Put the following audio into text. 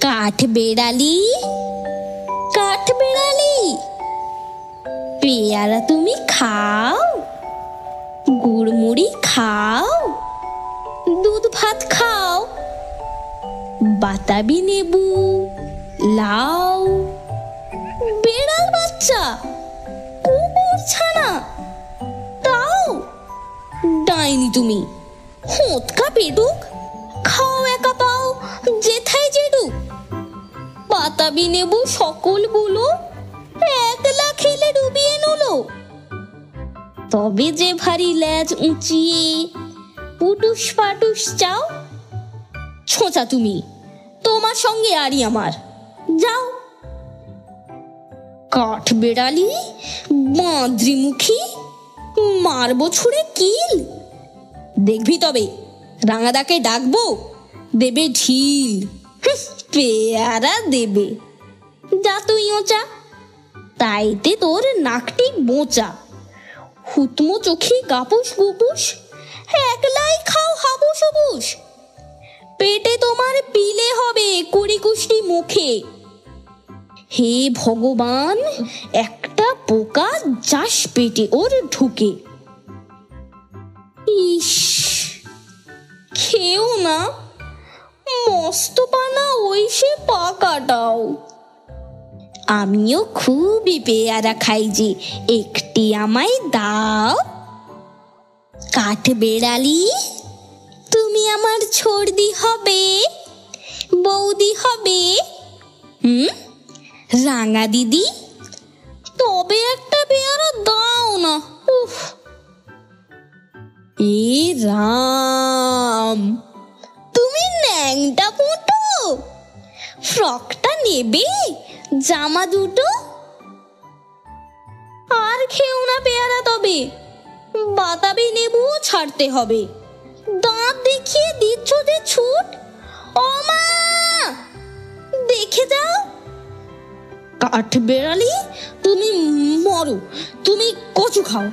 কাঠবেড়ালি, কাঠবেড়ালি, পেয়ারা তুমি খাও, গুড়মুড়ি খাও, দুধ ভাত খাও, বাতাবি লেবু, লাউ, বেড়াল বাচ্চা, কুকুর ছানা, তাও ডাইনি তুমি, হোঁতকা পেটুক, খাও একা পাও যেথায় যেডুক, বাতাবি লেবু সকলগুলো একলা খেলে ডুবিয়ে নলো। তবে যে ভারী লেজ উঁচিয়ে পুটুস পাটুস চাও, ছোঁচা তুমি, তোমার সঙ্গে আরই আমার, যাও। কাঠবেড়ালি, বাঁদরিমুখী, মারবো ছুঁড়ে কিল, দেখবি তবে রাঙাদাকে ডাকবো, দেবে ঢিল, পেয়ারা দেবে। যা তুই ওচা, তাইতে তোর নাকটি বোঁচা, হুতমো চোখি গাপুস গুপুস, একলাই খাও হাবুস হুবুস, পেটে তোমার পিলে হবে কুড়ি কুষ্টি মুখে। হে ভগবান, একটা পোকা যাস পেটে ওর ঢুকে। ইস, খেও না, মস্ত পানা ওই সে পাকাটাও। আমিও খুবই পেয়ারা খাই যে, একটি আমায় দাও। কাঠবেড়ালি, তুমি আমার ছর্দি হবে, বৌদি হবে, রাঙা দিদি, তবে একটা পেয়ারা দাও না। উফ, এ রাম, তুমি ন্যাংটা পুঁটো, ফ্রকটা নেবে, জামা দুটো, আর খেও না পেয়ারা তবে, বাতাবি লেবুও ছাড়তে হবে, দাঁত দেখিয়ে দিচ্ছ যে ছুট, ও মা দেখে যাও। কাঠবেড়ালি, তুমি মরো, তুমি কচু খাও।